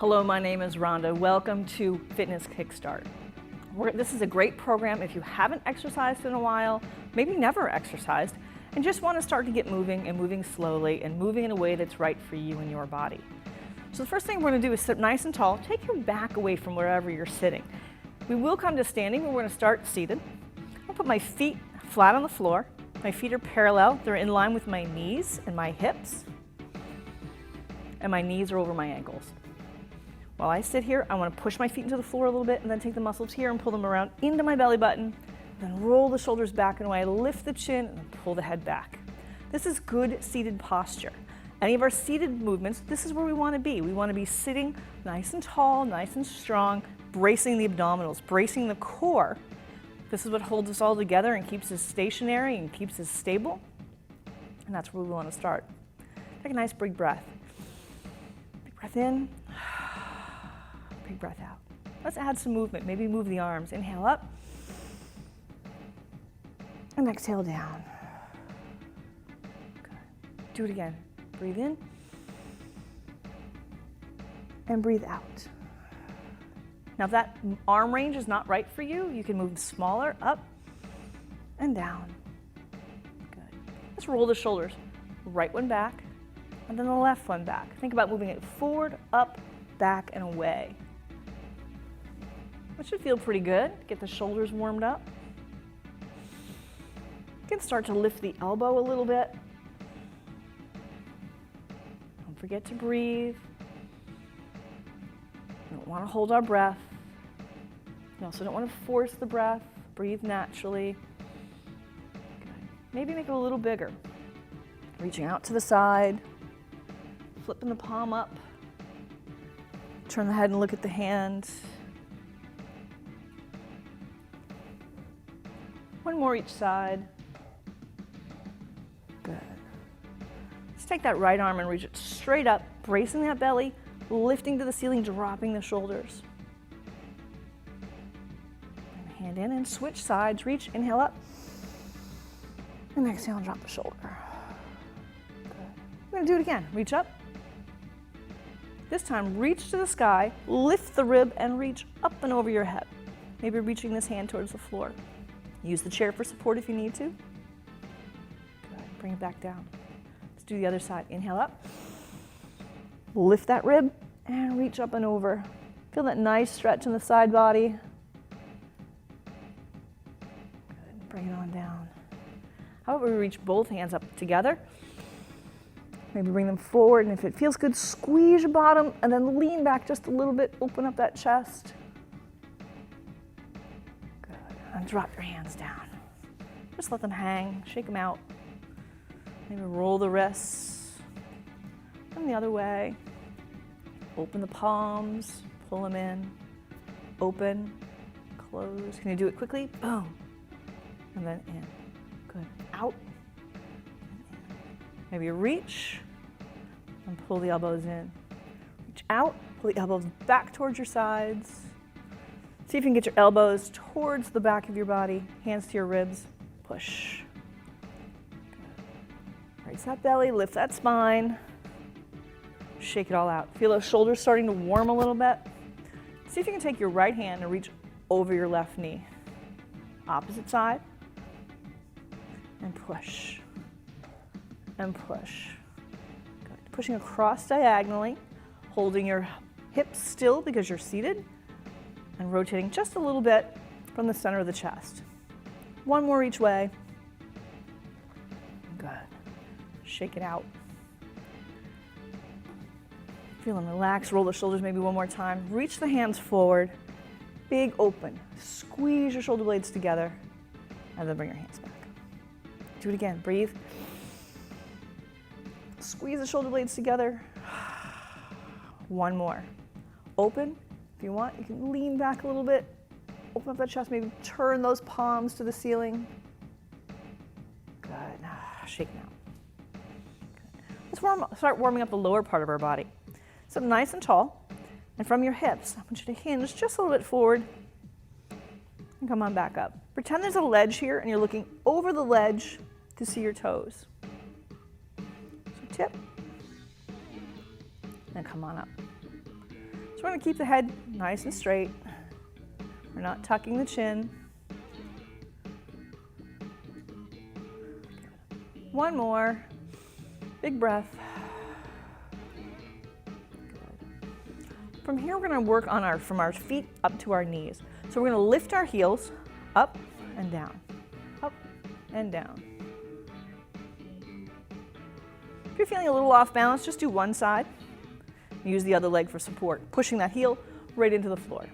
Hello, my name is Rhonda. Welcome to Fitness Kickstart. This is a great program if you haven't exercised in a while, maybe never exercised, and just want to start to get moving and moving slowly and moving in a way that's right for you and your body. So the first thing we're going to do is sit nice and tall. Take your back away from wherever you're sitting. We will come to standing, but we're going to start seated. I'll put my feet flat on the floor. My feet are parallel. They're in line with my knees and my hips. And my knees are over my ankles. While I sit here, I want to push my feet into the floor a little bit and then take the muscles here and pull them around into my belly button. Then roll the shoulders back and away, lift the chin, and then pull the head back. This is good seated posture. Any of our seated movements, this is where we want to be. We want to be sitting nice and tall, nice and strong, bracing the abdominals, bracing the core. This is what holds us all together and keeps us stationary and keeps us stable. And that's where we want to start. Take a nice big breath. Big breath in. Big breath out. Let's add some movement. Maybe move the arms. Inhale up. And exhale down. Good. Do it again. Breathe in. And breathe out. Now if that arm range is not right for you, you can move smaller, up and down. Good. Let's roll the shoulders. Right one back, and then the left one back. Think about moving it forward, up, back, and away. That should feel pretty good. Get the shoulders warmed up. You can start to lift the elbow a little bit. Don't forget to breathe. We don't want to hold our breath. We also don't want to force the breath. Breathe naturally. Good. Maybe make it a little bigger. Reaching out to the side. Flipping the palm up. Turn the head and look at the hand. One more each side. Good. Let's take that right arm and reach it straight up, bracing that belly, lifting to the ceiling, dropping the shoulders. And hand in and switch sides. Reach, inhale up. And exhale and drop the shoulder. Good. We're going to do it again. Reach up. This time, reach to the sky, lift the rib, and reach up and over your head. Maybe reaching this hand towards the floor. Use the chair for support if you need to. Good. Bring it back down. Let's do the other side. Inhale up. Lift that rib and reach up and over. Feel that nice stretch in the side body. Good. Bring it on down. How about we reach both hands up together? Maybe bring them forward, and if it feels good, squeeze your bottom and then lean back just a little bit. Open up that chest. And drop your hands down. Just let them hang, shake them out. Maybe roll the wrists. And the other way. Open the palms, pull them in. Open, close. Can you do it quickly? Boom. And then in. Good. Out. And in. Maybe reach and pull the elbows in. Reach out, pull the elbows back towards your sides. See if you can get your elbows towards the back of your body, hands to your ribs, push. Good. Raise that belly, lift that spine, shake it all out. Feel those shoulders starting to warm a little bit. See if you can take your right hand and reach over your left knee. Opposite side, and push, and push. Good. Pushing across diagonally, holding your hips still because you're seated, and rotating just a little bit from the center of the chest. One more each way. Good. Shake it out. Feeling relaxed, roll the shoulders maybe one more time. Reach the hands forward, big open. Squeeze your shoulder blades together, and then bring your hands back. Do it again, breathe. Squeeze the shoulder blades together. One more. Open. If you want, you can lean back a little bit, open up that chest, maybe turn those palms to the ceiling. Good. Shake them out. Good. Let's start warming up the lower part of our body. Sit nice and tall, and from your hips, I want you to hinge just a little bit forward, and come on back up. Pretend there's a ledge here, and you're looking over the ledge to see your toes. So tip, and come on up. So we're going to keep the head nice and straight. We're not tucking the chin. One more. Big breath. Good. From here, we're going to work on from our feet up to our knees. So we're going to lift our heels up and down, up and down. If you're feeling a little off balance, just do one side. Use the other leg for support, pushing that heel right into the floor.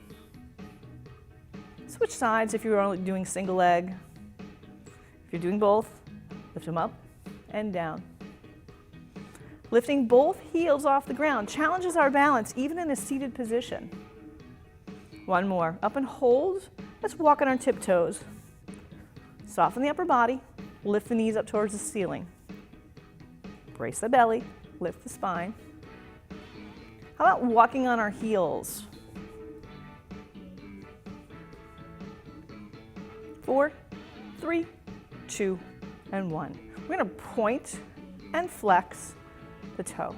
Switch sides if you're only doing single leg. If you're doing both, lift them up and down. Lifting both heels off the ground challenges our balance even in a seated position. One more, up and hold. Let's walk on our tiptoes. Soften the upper body, lift the knees up towards the ceiling. Brace the belly, lift the spine. How about walking on our heels? 4, 3, 2, and 1. We're going to point and flex the toe.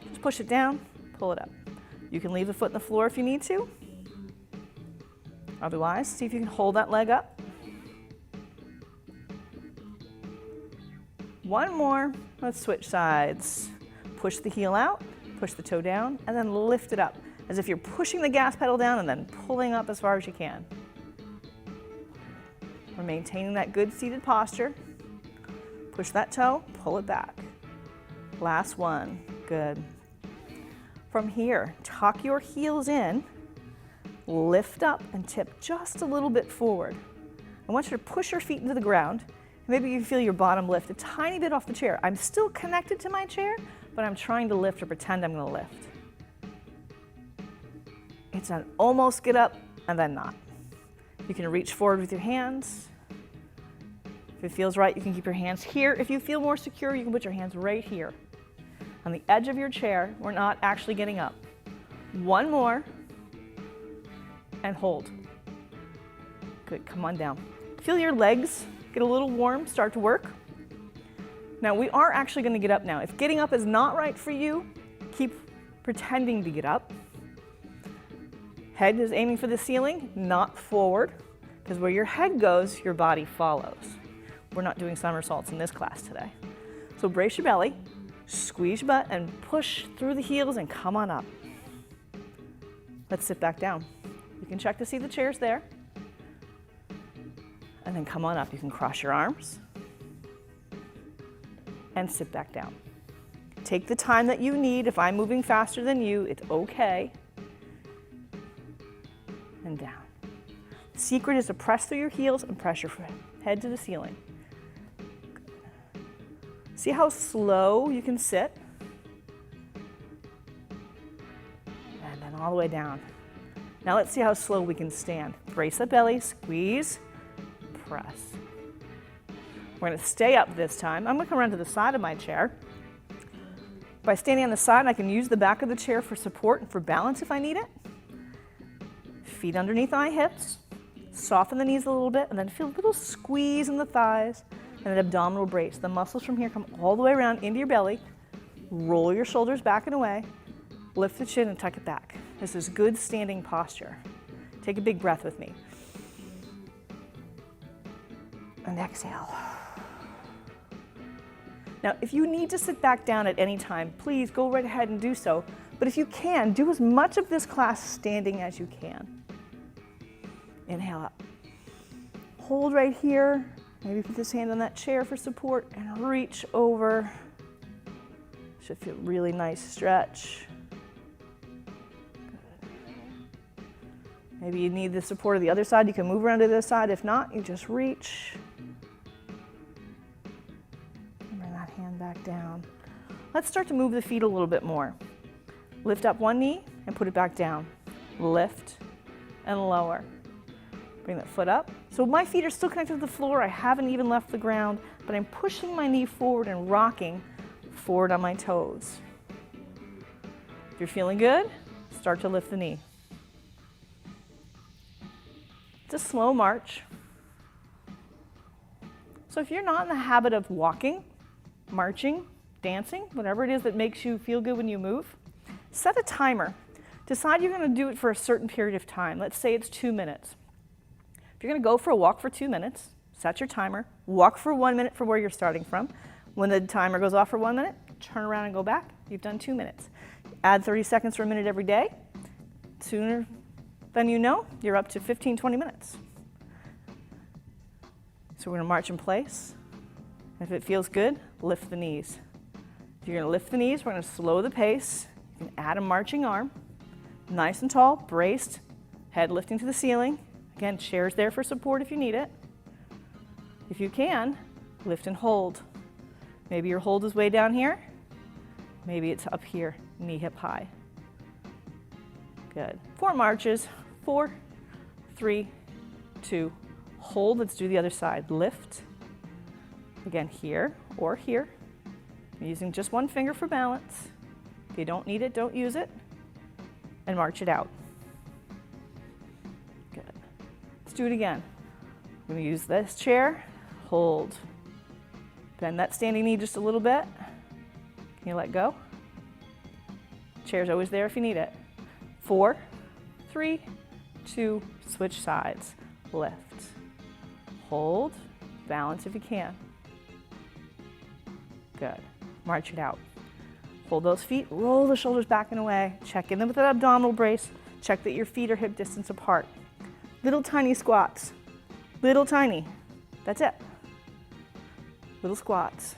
Just push it down, pull it up. You can leave the foot on the floor if you need to. Otherwise, see if you can hold that leg up. One more. Let's switch sides. Push the heel out, push the toe down, and then lift it up as if you're pushing the gas pedal down and then pulling up as far as you can. We're maintaining that good seated posture. Push that toe, pull it back. Last one. Good. From here, tuck your heels in, lift up and tip just a little bit forward. I want you to push your feet into the ground. Maybe you feel your bottom lift a tiny bit off the chair. I'm still connected to my chair, but I'm trying to lift or pretend I'm going to lift. It's an almost get up and then not. You can reach forward with your hands. If it feels right, you can keep your hands here. If you feel more secure, you can put your hands right here. On the edge of your chair, we're not actually getting up. One more, and hold. Good, come on down. Feel your legs get a little warm, start to work. Now we are actually going to get up now. If getting up is not right for you, keep pretending to get up. Head is aiming for the ceiling, not forward, because where your head goes, your body follows. We're not doing somersaults in this class today. So brace your belly, squeeze your butt, and push through the heels and come on up. Let's sit back down. You can check to see the chair's there. And then come on up. You can cross your arms and sit back down. Take the time that you need. If I'm moving faster than you, it's okay. And down. The secret is to press through your heels and press your head to the ceiling. See how slow you can sit? And then all the way down. Now let's see how slow we can stand. Brace the belly, squeeze, press. We're going to stay up this time. I'm going to come around to the side of my chair. By standing on the side, I can use the back of the chair for support and for balance if I need it. Feet underneath my hips. Soften the knees a little bit, and then feel a little squeeze in the thighs and an abdominal brace. The muscles from here come all the way around into your belly. Roll your shoulders back and away. Lift the chin and tuck it back. This is good standing posture. Take a big breath with me. And exhale. Now, if you need to sit back down at any time, please go right ahead and do so. But if you can, do as much of this class standing as you can. Inhale up. Hold right here. Maybe put this hand on that chair for support and reach over. Should feel really nice stretch. Maybe you need the support of the other side. You can move around to this side. If not, you just reach. And bring that hand back down. Let's start to move the feet a little bit more. Lift up one knee and put it back down. Lift and lower. Bring that foot up. So my feet are still connected to the floor. I haven't even left the ground, but I'm pushing my knee forward and rocking forward on my toes. If you're feeling good, start to lift the knee. It's a slow march. So if you're not in the habit of walking, marching, dancing, whatever it is that makes you feel good when you move, Set a timer. Decide you're going to do it for a certain period of time. Let's say it's 2 minutes. If you're going to go for a walk for 2 minutes, set your timer, walk for 1 minute from where you're starting from. When the timer goes off for 1 minute, turn around and go back. You've done 2 minutes. Add 30 seconds or a minute every day. Sooner than you know, you're up to 15, 20 minutes. So we're going to march in place. If it feels good, lift the knees. If you're going to lift the knees, we're going to slow the pace. You can add a marching arm. Nice and tall, braced, head lifting to the ceiling. Again, chair's there for support if you need it. If you can, lift and hold. Maybe your hold is way down here. Maybe it's up here, knee hip high. Good. 4 marches. 4, 3, 2, hold. Let's do the other side. Lift. Again, here or here. I'm using just one finger for balance. If you don't need it, don't use it. And march it out. Good. Let's do it again. I'm going to use this chair. Hold. Bend that standing knee just a little bit. Can you let go? Chair's always there if you need it. 4, 3, 2, switch sides. Lift. Hold. Balance if you can. Good. March it out. Hold those feet, roll the shoulders back and away. Check in with that abdominal brace. Check that your feet are hip distance apart. Little tiny squats. Little tiny. That's it. Little squats.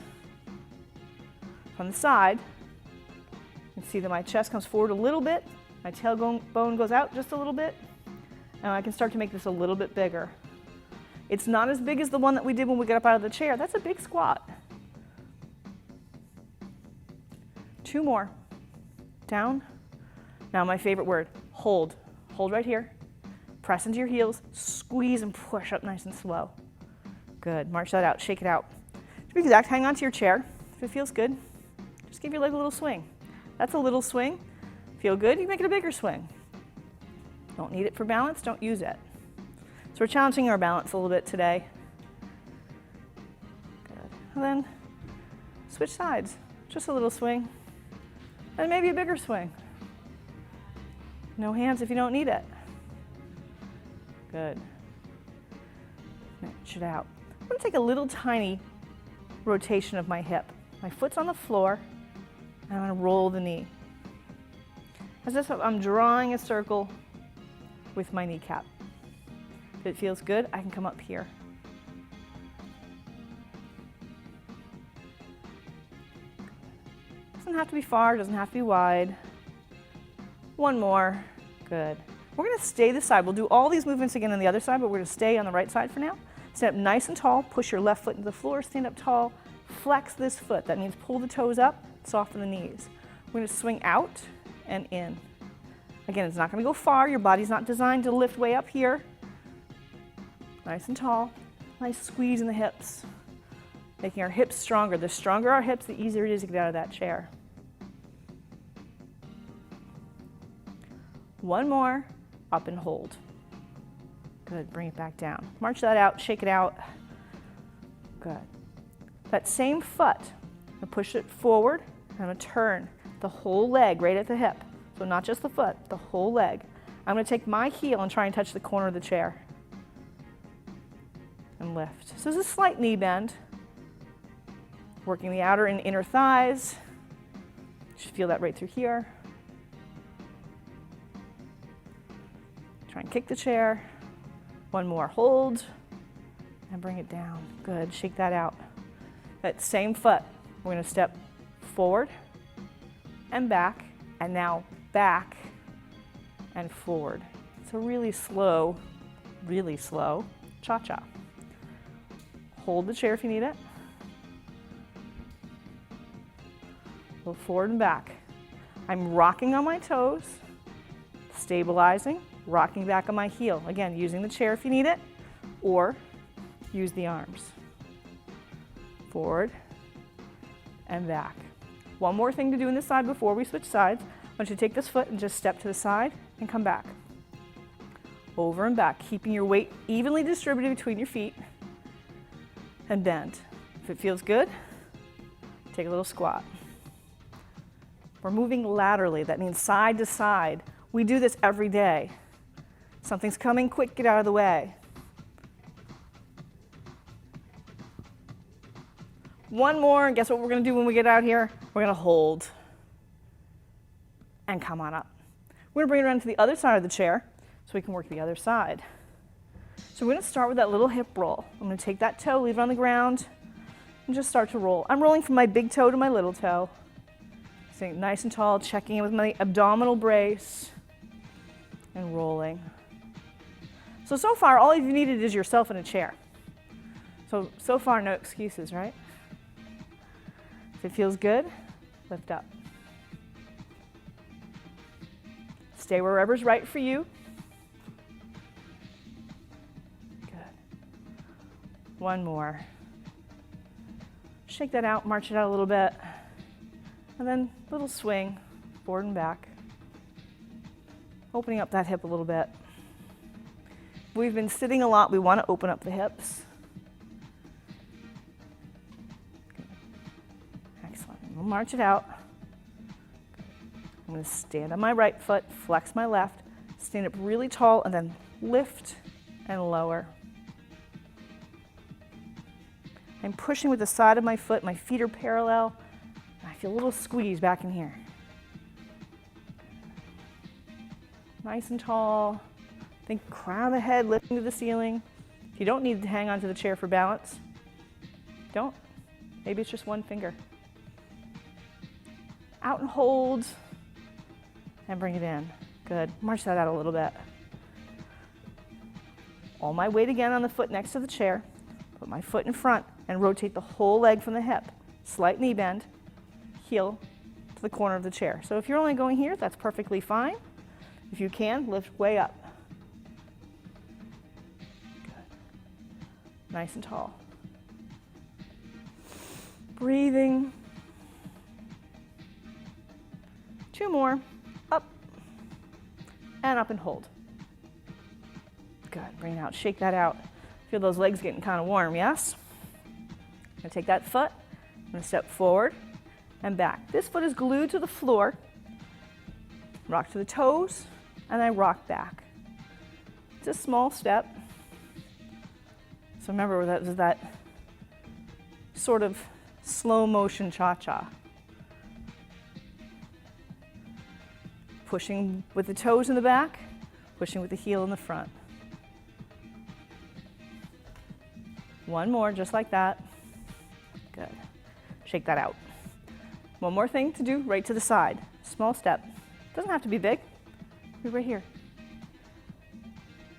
From the side, you can see that my chest comes forward a little bit. My tailbone goes out just a little bit. And I can start to make this a little bit bigger. It's not as big as the one that we did when we got up out of the chair. That's a big squat. 2 more. Down. Now my favorite word, hold. Hold right here. Press into your heels, squeeze and push up nice and slow. Good. March that out, shake it out. To be exact, hang on to your chair. If it feels good, just give your leg a little swing. That's a little swing. Feel good, you make it a bigger swing. Don't need it for balance, don't use it. So we're challenging our balance a little bit today. Good. And then switch sides. Just a little swing. And maybe a bigger swing. No hands if you don't need it. Good. March it out. I'm going to take a little tiny rotation of my hip. My foot's on the floor, and I'm going to roll the knee. As if I'm drawing a circle with my kneecap. If it feels good, I can come up here. Doesn't have to be far, doesn't have to be wide. 1 more. Good. We're going to stay this side. We'll do all these movements again on the other side, but we're going to stay on the right side for now. Stand up nice and tall. Push your left foot into the floor. Stand up tall. Flex this foot. That means pull the toes up, soften the knees. We're going to swing out and in. Again, it's not going to go far. Your body's not designed to lift way up here. Nice and tall. Nice squeeze in the hips. Making our hips stronger. The stronger our hips, the easier it is to get out of that chair. 1 more. Up and hold. Good. Bring it back down. March that out. Shake it out. Good. That same foot, I'm going to push it forward. I'm going to turn the whole leg right at the hip. So not just the foot, the whole leg. I'm going to take my heel and try and touch the corner of the chair. And lift. So there's a slight knee bend. Working the outer and inner thighs. You should feel that right through here. Try and kick the chair. 1 more. Hold. And bring it down. Good. Shake that out. That same foot, we're going to step forward and back. And now back and forward. So really slow cha-cha. Hold the chair if you need it. Go forward and back. I'm rocking on my toes, stabilizing, rocking back on my heel. Again, using the chair if you need it, or use the arms. Forward and back. 1 more thing to do on this side before we switch sides. I want you to take this foot and just step to the side and come back. Over and back, keeping your weight evenly distributed between your feet. And bend. If it feels good, take a little squat. We're moving laterally. That means side to side. We do this every day. Something's coming, quick, get out of the way. One more, and guess what we're going to do when we get out here? We're going to hold and come on up. We're going to bring it around to the other side of the chair so we can work the other side. So we're going to start with that little hip roll. I'm going to take that toe, leave it on the ground, and just start to roll. I'm rolling from my big toe to my little toe. Staying nice and tall, checking in with my abdominal brace, and rolling. So far, all you've needed is yourself in a chair. So far, no excuses, right? If it feels good, lift up. Stay wherever's right for you. Good. One more. Shake that out, march it out a little bit. And then little swing, forward and back. Opening up that hip a little bit. We've been sitting a lot, we want to open up the hips. Excellent. We'll march it out. I'm going to stand on my right foot, flex my left, stand up really tall, and then lift and lower. I'm pushing with the side of my foot, my feet are parallel. I feel a little squeeze back in here. Nice and tall. Think crown of the head lifting to the ceiling. If you don't need to hang onto the chair for balance, don't. Maybe it's just one finger. Out and hold, and bring it in. Good. March that out a little bit. All my weight again on the foot next to the chair. Put my foot in front and rotate the whole leg from the hip. Slight knee bend. Heel to the corner of the chair. So if you're only going here, that's perfectly fine. If you can, lift way up. Good. Nice and tall. Breathing. Two more. Up. And up and hold. Good. Bring it out. Shake that out. Feel those legs getting kind of warm, yes? I'm going to take that foot. I'm going to step forward and back. This foot is glued to the floor. Rock to the toes, and I rock back. It's a small step. So remember, that was that sort of slow motion cha-cha. Pushing with the toes in the back, pushing with the heel in the front. One more, just like that. Good. Shake that out. One more thing to do, right to the side. Small step. Doesn't have to be big. Be right here.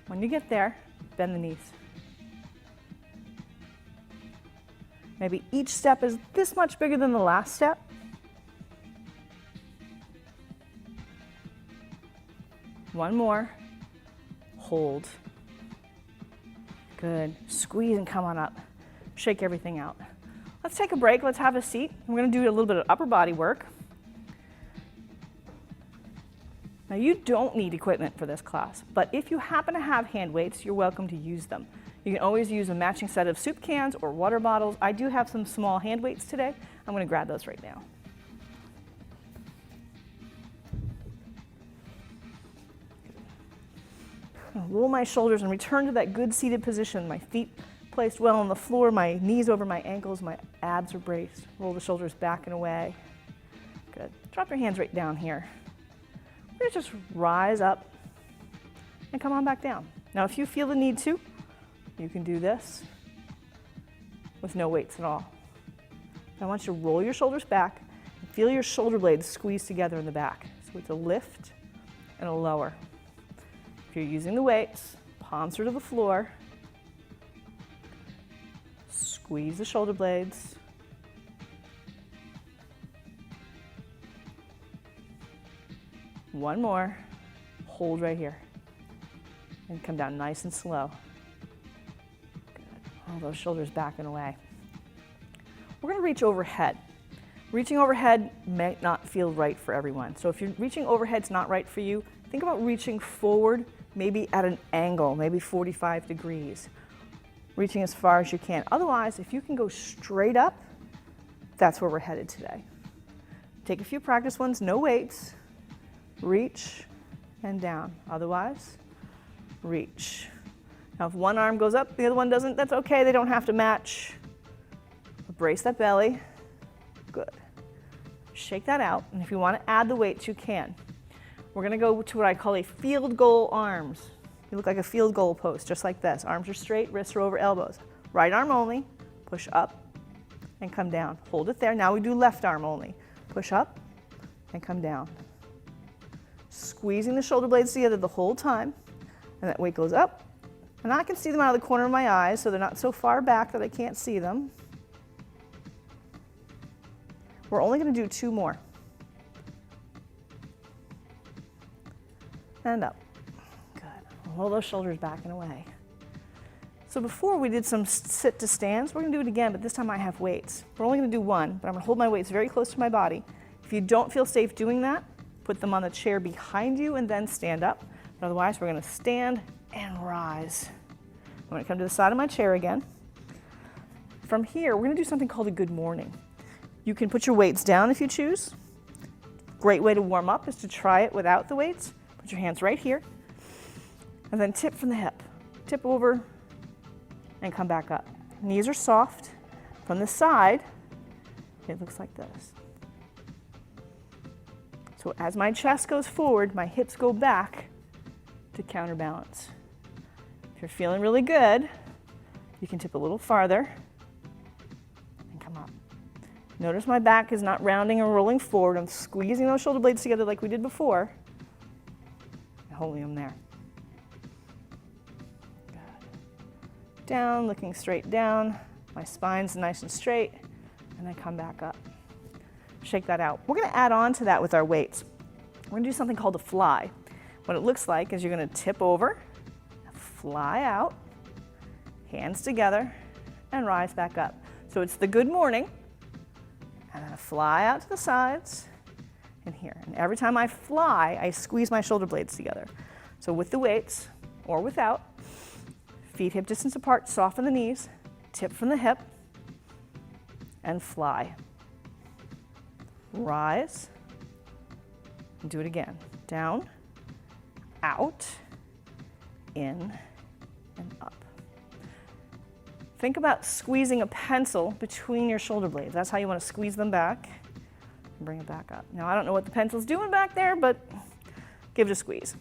When you get there, bend the knees. Maybe each step is this much bigger than the last step. One more. Hold. Good. Squeeze and come on up. Shake everything out. Let's take a break. Let's have a seat. We're going to do a little bit of upper body work. Now, you don't need equipment for this class, but if you happen to have hand weights, you're welcome to use them. You can always use a matching set of soup cans or water bottles. I do have some small hand weights today. I'm going to grab those right now. I'll roll my shoulders and return to that good seated position. My feet placed well on the floor, my knees over my ankles, my abs are braced. Roll the shoulders back and away. Good. Drop your hands right down here. We're going to just rise up and come on back down. Now, if you feel the need to, you can do this with no weights at all. I want you to roll your shoulders back and feel your shoulder blades squeeze together in the back. So it's a lift and a lower. If you're using the weights, palms are to the floor. Squeeze the shoulder blades. One more. Hold right here. And come down nice and slow. Good. All those shoulders back and away. We're going to reach overhead. Reaching overhead may not feel right for everyone. So if you're reaching overhead's not right for you, think about reaching forward, maybe at an angle, maybe 45 degrees. Reaching as far as you can. Otherwise, if you can go straight up, that's where we're headed today. Take a few practice ones, no weights. Reach and down. Otherwise, reach. Now if one arm goes up, the other one doesn't, that's okay, they don't have to match. But brace that belly. Good. Shake that out, and if you want to add the weights, you can. We're going to go to what I call a field goal arms. You look like a field goal post, just like this. Arms are straight, wrists are over elbows. Right arm only, push up and come down. Hold it there. Now we do left arm only. Push up and come down. Squeezing the shoulder blades together the whole time, and that weight goes up. And I can see them out of the corner of my eyes, so they're not so far back that I can't see them. We're only going to do 2 more. And up. Good. Roll those shoulders back and away. So before we did some sit to stands, we're going to do it again, but this time I have weights. We're only going to do 1, but I'm going to hold my weights very close to my body. If you don't feel safe doing that, put them on the chair behind you and then stand up. But otherwise, we're going to stand and rise. I'm going to come to the side of my chair again. From here, we're going to do something called a good morning. You can put your weights down if you choose. Great way to warm up is to try it without the weights. Put your hands right here, and then tip from the hip. Tip over and come back up. Knees are soft. From the side, it looks like this. So as my chest goes forward, my hips go back to counterbalance. If you're feeling really good, you can tip a little farther and come up. Notice my back is not rounding or rolling forward. I'm squeezing those shoulder blades together like we did before and holding them there. Good. Down, looking straight down. My spine's nice and straight, and I come back up. Shake that out. We're going to add on to that with our weights. We're going to do something called a fly. What it looks like is you're going to tip over, fly out, hands together, and rise back up. So it's the good morning, and then a fly out to the sides, and here. And every time I fly, I squeeze my shoulder blades together. So with the weights, or without, feet hip distance apart, soften the knees, tip from the hip, and fly. Rise, and do it again. Down, out, in, and up. Think about squeezing a pencil between your shoulder blades. That's how you want to squeeze them back and bring it back up. Now, I don't know what the pencil's doing back there, but give it a squeeze.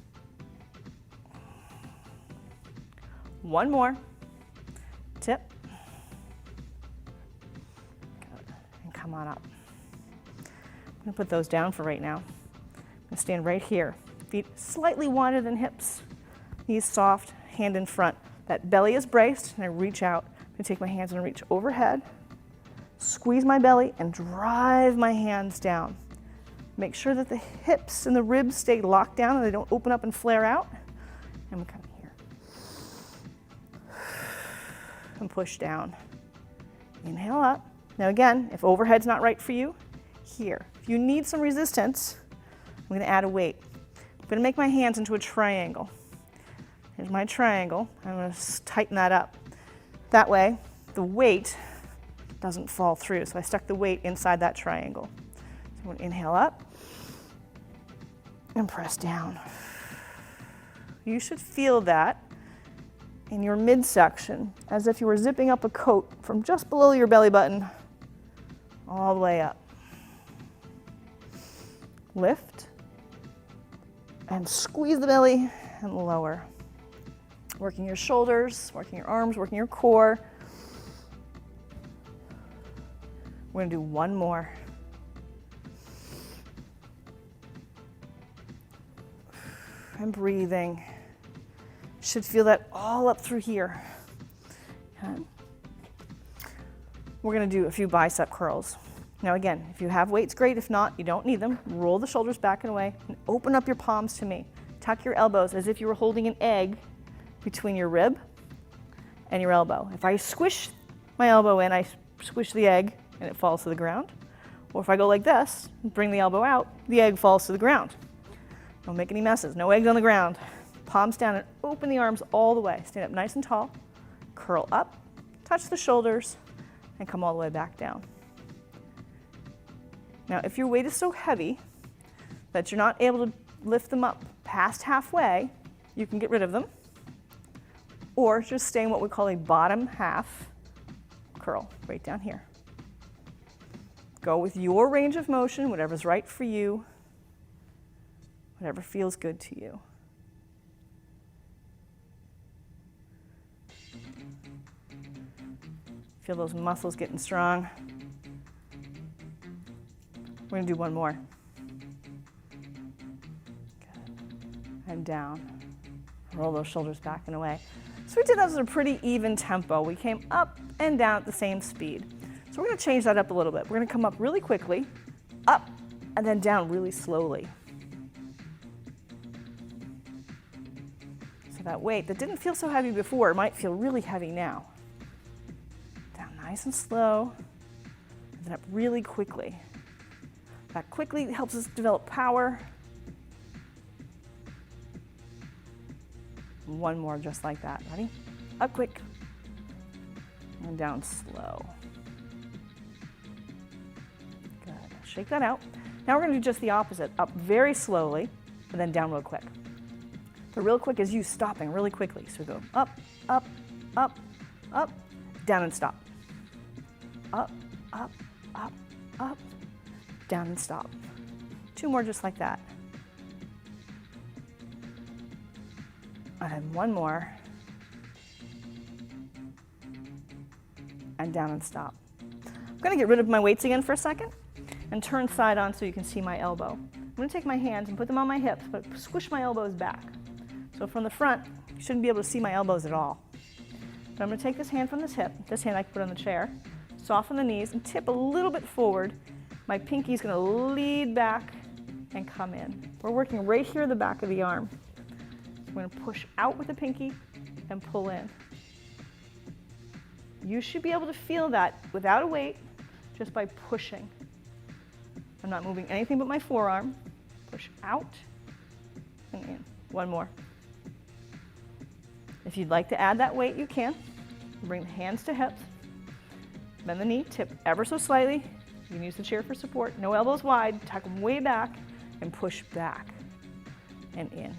One more. Tip. Good. And come on up. I'm going to put those down for right now. I'm going to stand right here. Feet slightly wider than hips. Knees soft, hand in front. That belly is braced, and I reach out. I'm going to take my hands and reach overhead, squeeze my belly, and drive my hands down. Make sure that the hips and the ribs stay locked down and they don't open up and flare out. And we come here. And push down. Inhale up. Now again, if overhead's not right for you, here. If you need some resistance, I'm going to add a weight. I'm going to make my hands into a triangle. Here's my triangle. I'm going to tighten that up. That way, the weight doesn't fall through. So I stuck the weight inside that triangle. So I'm going to inhale up and press down. You should feel that in your midsection, as if you were zipping up a coat from just below your belly button all the way up. Lift and squeeze the belly and lower. Working your shoulders, working your arms, working your core. We're going to do one more. And breathing. Should feel that all up through here. Okay. We're going to do a few bicep curls. Now again, if you have weights, great. If not, you don't need them. Roll the shoulders back and away and open up your palms to me. Tuck your elbows as if you were holding an egg between your rib and your elbow. If I squish my elbow in, I squish the egg and it falls to the ground. Or if I go like this and bring the elbow out, the egg falls to the ground. Don't make any messes. No eggs on the ground. Palms down and open the arms all the way. Stand up nice and tall. Curl up, touch the shoulders, and come all the way back down. Now, if your weight is so heavy that you're not able to lift them up past halfway, you can get rid of them, or just stay in what we call a bottom half curl, right down here. Go with your range of motion, whatever's right for you, whatever feels good to you. Feel those muscles getting strong. We're going to do one more. Good. And down. Roll those shoulders back and away. So we did that at a pretty even tempo. We came up and down at the same speed. So we're going to change that up a little bit. We're going to come up really quickly, up, and then down really slowly. So that weight that didn't feel so heavy before might feel really heavy now. Down nice and slow, and then up really quickly. That quickly helps us develop power. One more just like that. Ready? Up quick, and down slow. Good. Shake that out. Now we're going to do just the opposite. Up very slowly, and then down real quick. The real quick is you stopping really quickly. So we go up, up, up, up, down and stop. Up, up, up, up, down and stop. Two more just like that. And then one more. And down and stop. I'm going to get rid of my weights again for a second and turn side on so you can see my elbow. I'm going to take my hands and put them on my hips, but squish my elbows back. So from the front, you shouldn't be able to see my elbows at all. But I'm going to take this hand from this hip, this hand I can put on the chair, soften the knees and tip a little bit forward. My pinky is going to lead back and come in. We're working right here at the back of the arm. So we're going to push out with the pinky and pull in. You should be able to feel that without a weight, just by pushing. I'm not moving anything but my forearm. Push out and in. One more. If you'd like to add that weight, you can. Bring the hands to hips. Bend the knee, tip ever so slightly. You can use the chair for support. No elbows wide, tuck them way back, and push back and in.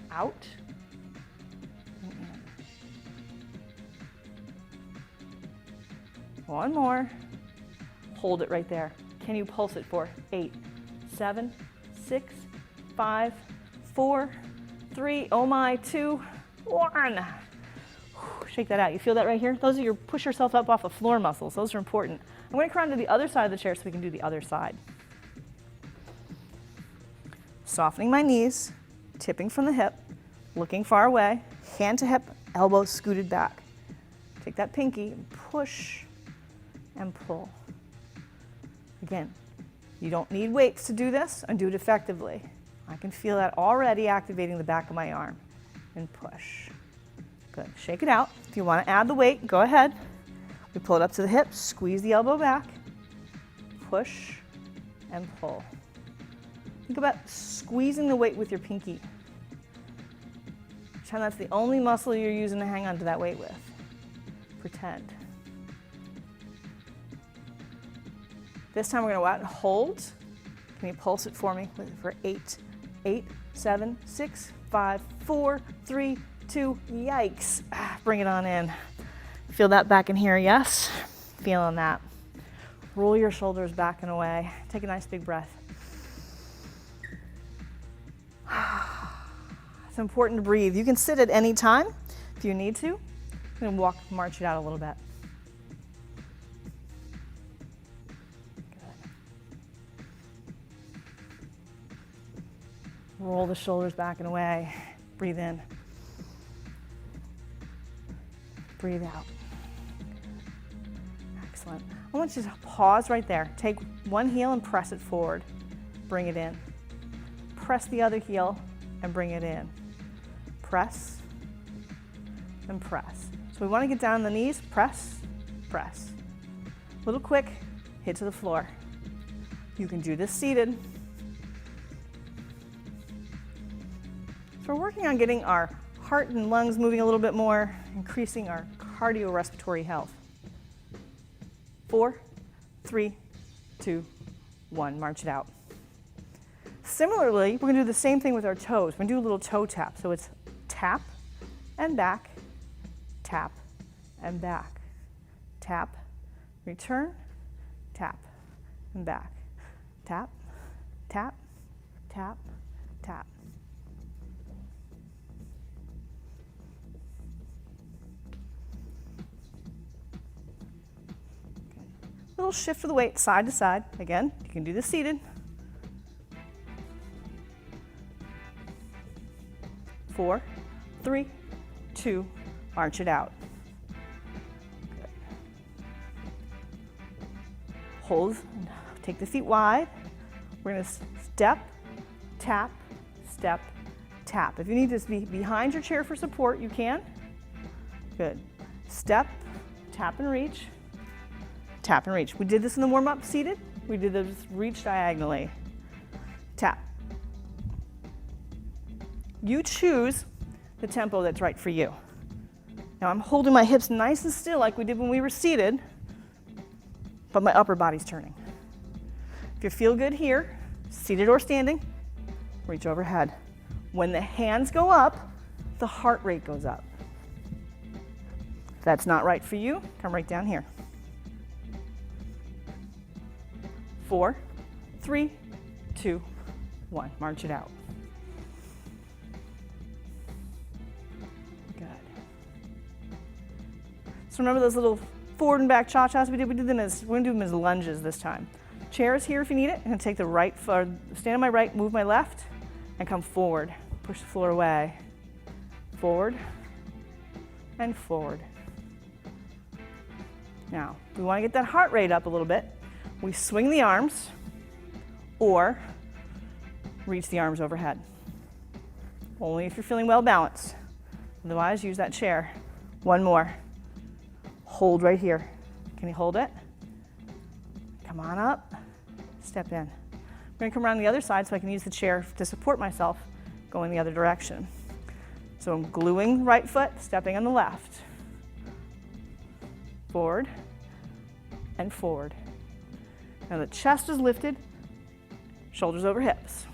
Out and in. One more. Hold it right there. Can you pulse it for 8, 7, 6, 5, 4, 3, oh my, 2, 1. Shake that out. You feel that right here? Those are your push yourself up off the floor muscles. Those are important. I'm going to come to the other side of the chair so we can do the other side. Softening my knees, tipping from the hip, looking far away, hand to hip, elbows scooted back. Take that pinky and push and pull. Again, you don't need weights to do this and do it effectively. I can feel that already activating the back of my arm. And push. Good. Shake it out. If you want to add the weight, go ahead. We pull it up to the hips, squeeze the elbow back, push and pull. Think about squeezing the weight with your pinky. Pretend that's the only muscle you're using to hang on to that weight with. Pretend. This time we're going to go out and hold. Can you pulse it for me for 8, 8, 7, 6, 5, 4, 3, 2, yikes. Bring it on in. Feel that back in here, yes? Feeling that. Roll your shoulders back and away. Take a nice big breath. It's important to breathe. You can sit at any time if you need to. I'm going to march it out a little bit. Good. Roll the shoulders back and away. Breathe in. Breathe out. Excellent. I want you to pause right there. Take one heel and press it forward. Bring it in. Press the other heel and bring it in. Press and press. So we want to get down on the knees. Press, press. A little quick, hit to the floor. You can do this seated. So we're working on getting our heart and lungs moving a little bit more, increasing our cardiorespiratory health. 4, 3, 2, 1. March it out. Similarly, we're going to do the same thing with our toes. We're going to do a little toe tap. So it's tap and back, tap and back, tap, return, tap and back, tap, tap, tap, tap. Little shift of the weight side to side. Again, you can do this seated. 4, 3, 2, march it out. Good. Hold, take the feet wide. We're going to step, tap, step, tap. If you need to be behind your chair for support, you can. Good. Step, tap and reach, tap and reach. We did this in the warm-up seated. We did this reach diagonally. Tap. You choose the tempo that's right for you. Now I'm holding my hips nice and still like we did when we were seated, but my upper body's turning. If you feel good here, seated or standing, reach overhead. When the hands go up, the heart rate goes up. If that's not right for you, come right down here. 4, 3, 2, 1. March it out. Good. So remember those little forward and back cha-chas we did? We're going to do them as lunges this time. Chair is here if you need it. I'm going to take the right foot, stand on my right, move my left, and come forward. Push the floor away. Forward and forward. Now, we want to get that heart rate up a little bit. We swing the arms or reach the arms overhead. Only if you're feeling well balanced. Otherwise, use that chair. One more. Hold right here. Can you hold it? Come on up. Step in. I'm going to come around the other side so I can use the chair to support myself going the other direction. So I'm gluing the right foot, stepping on the left. Forward and forward. Now the chest is lifted, shoulders over hips.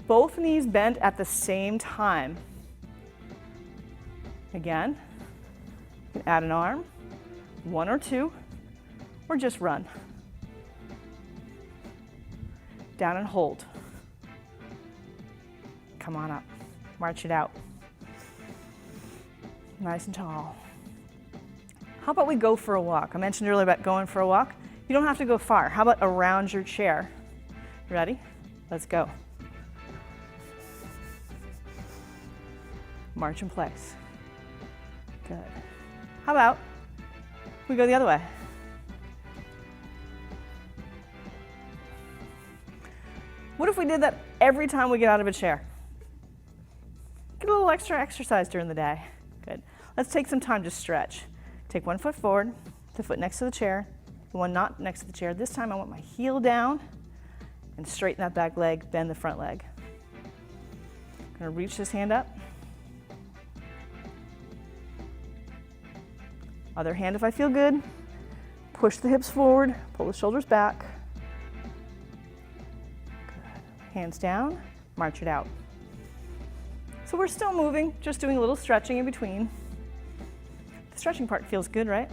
Both knees bent at the same time. Again, you can add an arm, 1 or 2, or just run. Down and hold. Come on up, march it out. Nice and tall. How about we go for a walk? I mentioned earlier about going for a walk. You don't have to go far. How about around your chair? Ready? Let's go. March in place. Good. How about we go the other way? What if we did that every time we get out of a chair? Get a little extra exercise during the day. Good. Let's take some time to stretch. Take one foot forward, the foot next to the chair, the one not next to the chair. This time I want my heel down and straighten that back leg, bend the front leg. I'm going to reach this hand up. Other hand if I feel good. Push the hips forward, pull the shoulders back. Good. Hands down, march it out. So we're still moving, just doing a little stretching in between. The stretching part feels good, right?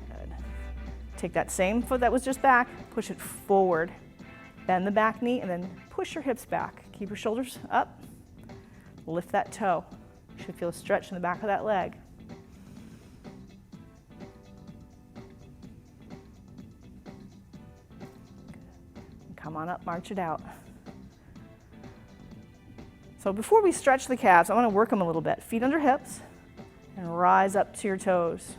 Good. Take that same foot that was just back, push it forward. Bend the back knee and then push your hips back. Keep your shoulders up. Lift that toe. You should feel a stretch in the back of that leg. Come on up, march it out. So before we stretch the calves, I want to work them a little bit. Feet under hips and rise up to your toes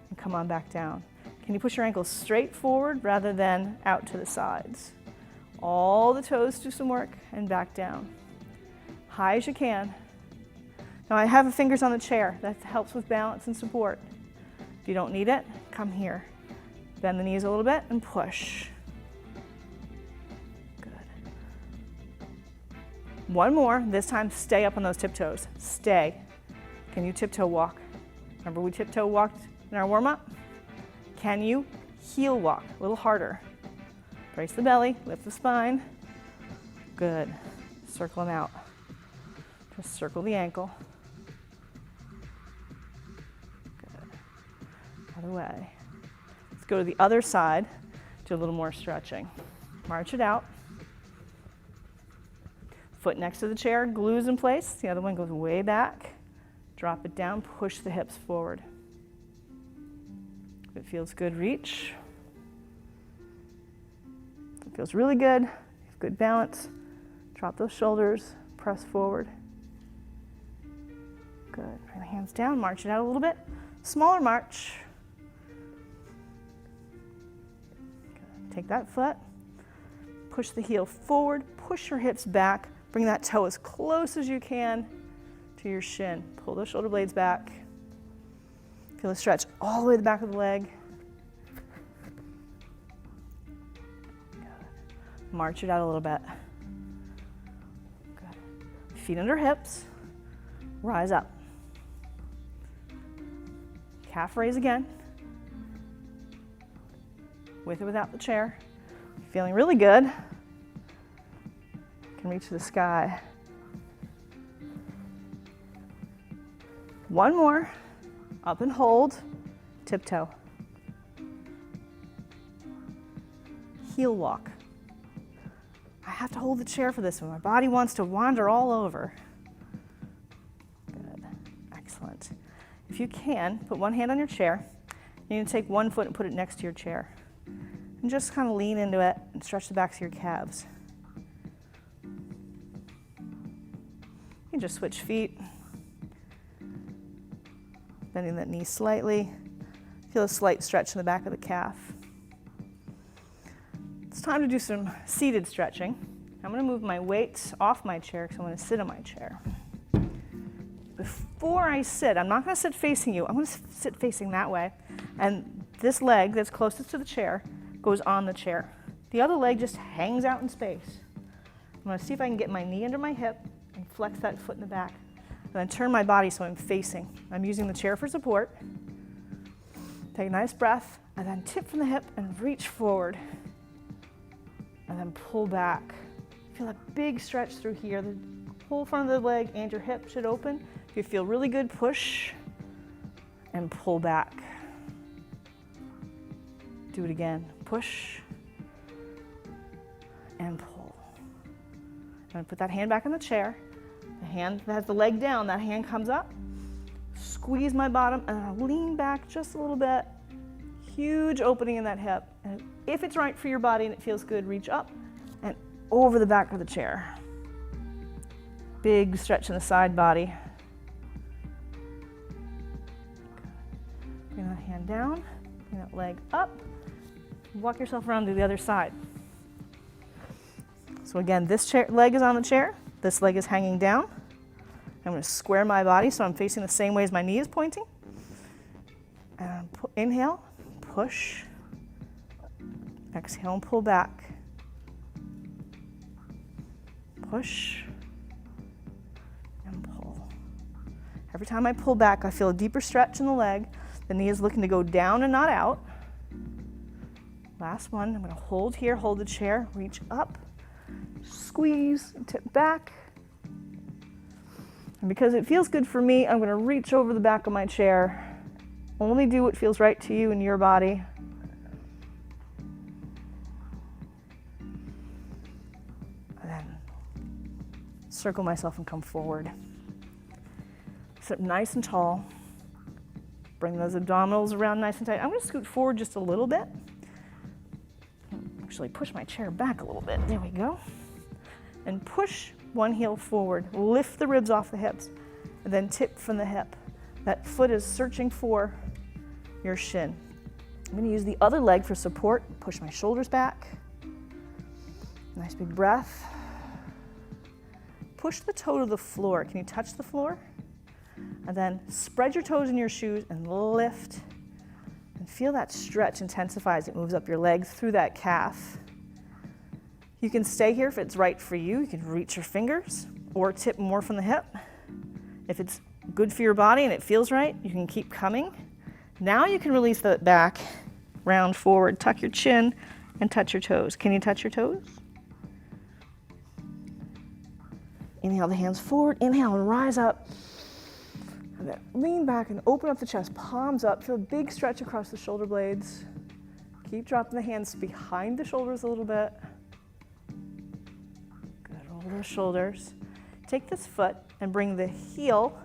and come on back down. Can you push your ankles straight forward rather than out to the sides? All the toes do some work and back down. High as you can. Now I have the fingers on the chair. That helps with balance and support. If you don't need it, come here. Bend the knees a little bit and push. One more, this time stay up on those tiptoes. Stay. Can you tiptoe walk? Remember we tiptoe walked in our warm-up? Can you Heel walk, a little harder. Brace the belly, lift the spine. Good. Circle them out. Just circle the ankle. Good. Other way. Let's go to the other side. Do a little more stretching. March it out. Foot next to the chair, glues in place. The other one goes way back. Drop it down, push the hips forward. If it feels good, reach. If it feels really good, good balance. Drop those shoulders, press forward. Good. Bring the hands down, march it out a little bit. Smaller march. Good. Take that foot, push the heel forward, push your hips back. Bring that toe as close as you can to your shin. Pull those shoulder blades back. Feel the stretch all the way to the back of the leg. Good. March it out a little bit. Good. Feet under hips. Rise up. Calf raise again. With or without the chair. Feeling really good. Can reach the sky. One more. Up and hold. Tiptoe. Heel walk. I have to hold the chair for this one. My body wants to wander all over. Good. Excellent. If you can, put one hand on your chair. You're going to take one foot and put it next to your chair. And just kind of lean into it and stretch the backs of your calves. You can just switch feet. Bending that knee slightly. Feel a slight stretch in the back of the calf. It's time to do some seated stretching. I'm going to move my weight off my chair because I'm going to sit on my chair. Before I sit, I'm not going to sit facing you. I'm going to sit facing that way. And this leg that's closest to the chair goes on the chair. The other leg just hangs out in space. I'm going to see if I can get my knee under my hip and flex that foot in the back. And then turn my body so I'm facing. I'm using the chair for support. Take a nice breath, and then tip from the hip and reach forward. And then pull back. Feel a big stretch through here. The whole front of the leg and your hip should open. If you feel really good, push and pull back. Do it again. Push and pull. And put that hand back in the chair. The hand that has the leg down, that hand comes up. Squeeze my bottom and I'll lean back just a little bit. Huge opening in that hip. And if it's right for your body and it feels good, reach up and over the back of the chair. Big stretch in the side body. Bring that hand down, bring that leg up. Walk yourself around to the other side. So again, this leg is on the chair. This leg is hanging down. I'm going to square my body so I'm facing the same way as my knee is pointing. And inhale, push. Exhale and pull back. Push and pull. Every time I pull back, I feel a deeper stretch in the leg. The knee is looking to go down and not out. Last one. I'm going to hold here, hold the chair, reach up, squeeze, and tip back. And because it feels good for me, I'm going to reach over the back of my chair. Only do what feels right to you and your body. And then circle myself and come forward. Sit nice and tall. Bring those abdominals around nice and tight. I'm going to scoot forward just a little bit. Actually push my chair back a little bit. There we go. And push one heel forward. Lift the ribs off the hips. And then tip from the hip. That foot is searching for your shin. I'm going to use the other leg for support. Push my shoulders back. Nice big breath. Push the toe to the floor. Can you touch the floor? And then spread your toes in your shoes and lift. And feel that stretch intensify as it moves up your legs through that calf. You can stay here if it's right for you. You can reach your fingers or tip more from the hip. If it's good for your body and it feels right, you can keep coming. Now you can release the back, round forward, tuck your chin, and touch your toes. Can you touch your toes? Inhale the hands forward, inhale and rise up. And then lean back and open up the chest, palms up. Feel a big stretch across the shoulder blades. Keep dropping the hands behind the shoulders a little bit. Good, roll those shoulders. Take this foot and bring the heel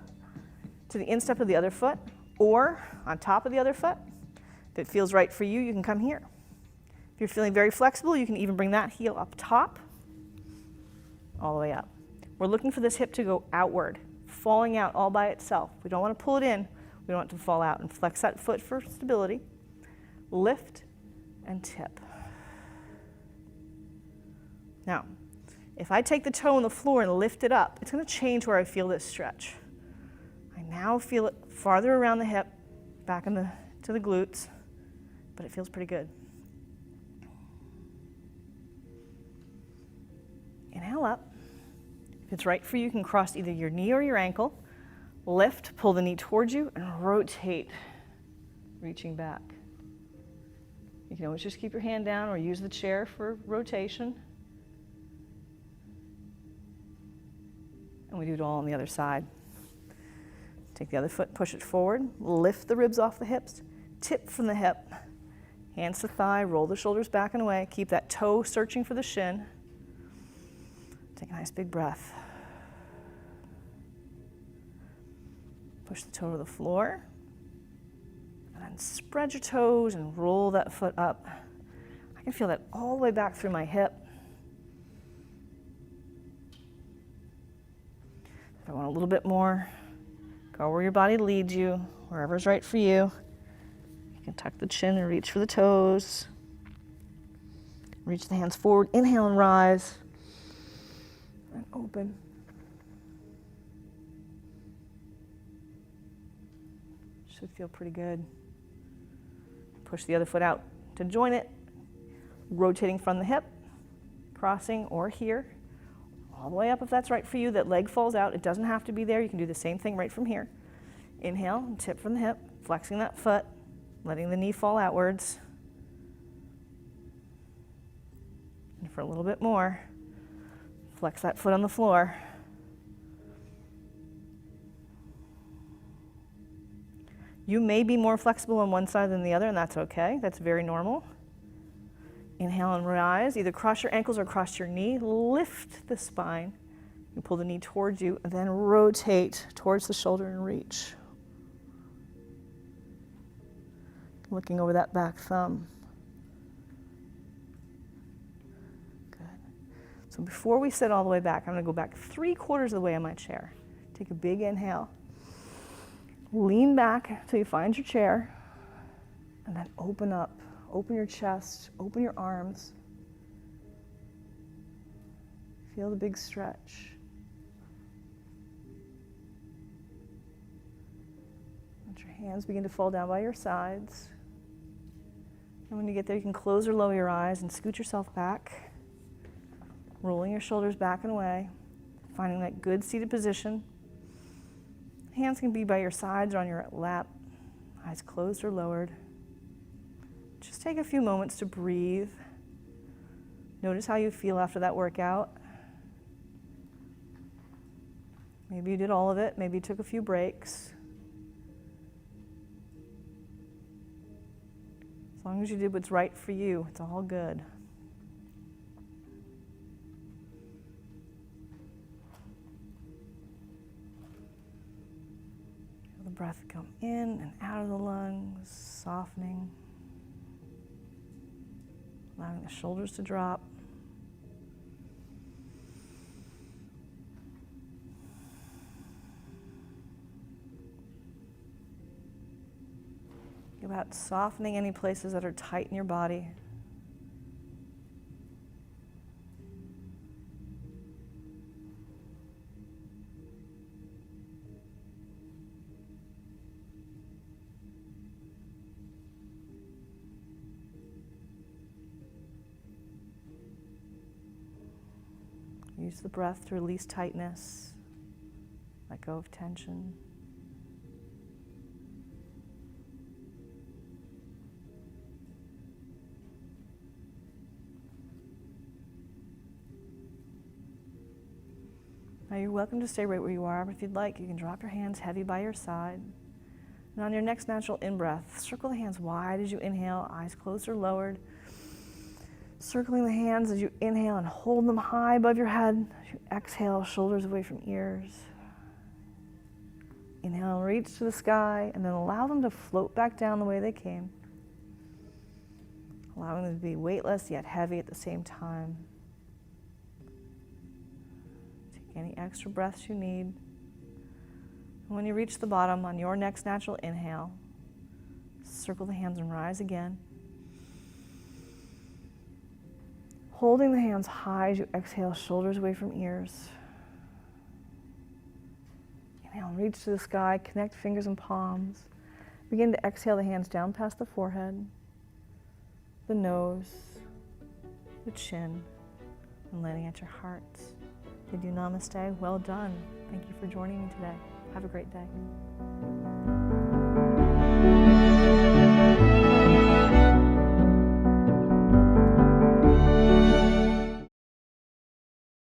to the instep of the other foot or on top of the other foot. If it feels right for you, you can come here. If you're feeling very flexible, you can even bring that heel up top, all the way up. We're looking for this hip to go outward, falling out all by itself. We don't want to pull it in, we want it to fall out. And flex that foot for stability. Lift and tip. Now, if I take the toe on the floor and lift it up, it's going to change where I feel this stretch. I now feel it farther around the hip, back to the glutes, but it feels pretty good. Inhale up. If it's right for you, you can cross either your knee or your ankle. Lift, pull the knee towards you, and rotate, reaching back. You can always just keep your hand down or use the chair for rotation. And we do it all on the other side. Take the other foot, push it forward, lift the ribs off the hips, tip from the hip, hands to thigh, roll the shoulders back and away, keep that toe searching for the shin. Take a nice big breath. Push the toe to the floor, and then spread your toes and roll that foot up. I can feel that all the way back through my hip. If I want a little bit more, go where your body leads you, wherever's right for you. You can tuck the chin and reach for the toes. Reach the hands forward, inhale and rise, and open. Should feel pretty good. Push the other foot out to join it, rotating from the hip, crossing or here, all the way up if that's right for you. That leg falls out. It doesn't have to be there. You can do the same thing right from here. Inhale and tip from the hip, flexing that foot, letting the knee fall outwards. And for a little bit more, flex that foot on the floor. You may be more flexible on one side than the other, and that's okay. That's very normal. Inhale and rise. Either cross your ankles or cross your knee. Lift the spine. You pull the knee towards you, and then rotate towards the shoulder and reach. Looking over that back thumb. Good. So before we sit all the way back, I'm going to go back 3/4 of the way on my chair. Take a big inhale. Lean back until you find your chair, and then open up. Open your chest, open your arms. Feel the big stretch. Let your hands begin to fall down by your sides. And when you get there, you can close or lower your eyes and scoot yourself back, rolling your shoulders back and away, finding that good seated position. Hands can be by your sides or on your lap, eyes closed or lowered. Just take a few moments to breathe. Notice how you feel after that workout. Maybe you did all of it, maybe you took a few breaks. As long as you did what's right for you, it's all good. Feel the breath come in and out of the lungs, softening. Allowing the shoulders to drop. Think about softening any places that are tight in your body. Use the breath to release tightness, let go of tension. Now you're welcome to stay right where you are, but if you'd like, you can drop your hands heavy by your side. And on your next natural in-breath, circle the hands wide as you inhale, eyes closed or lowered. Circling the hands as you inhale and hold them high above your head. As you exhale, shoulders away from ears. Inhale and reach to the sky, and then allow them to float back down the way they came. Allowing them to be weightless yet heavy at the same time. Take any extra breaths you need. And when you reach the bottom, on your next natural inhale, circle the hands and rise again. Holding the hands high as you exhale, shoulders away from ears. Inhale, reach to the sky, connect fingers and palms. Begin to exhale the hands down past the forehead, the nose, the chin, and landing at your heart. Bid you namaste. Well done. Thank you for joining me today. Have a great day.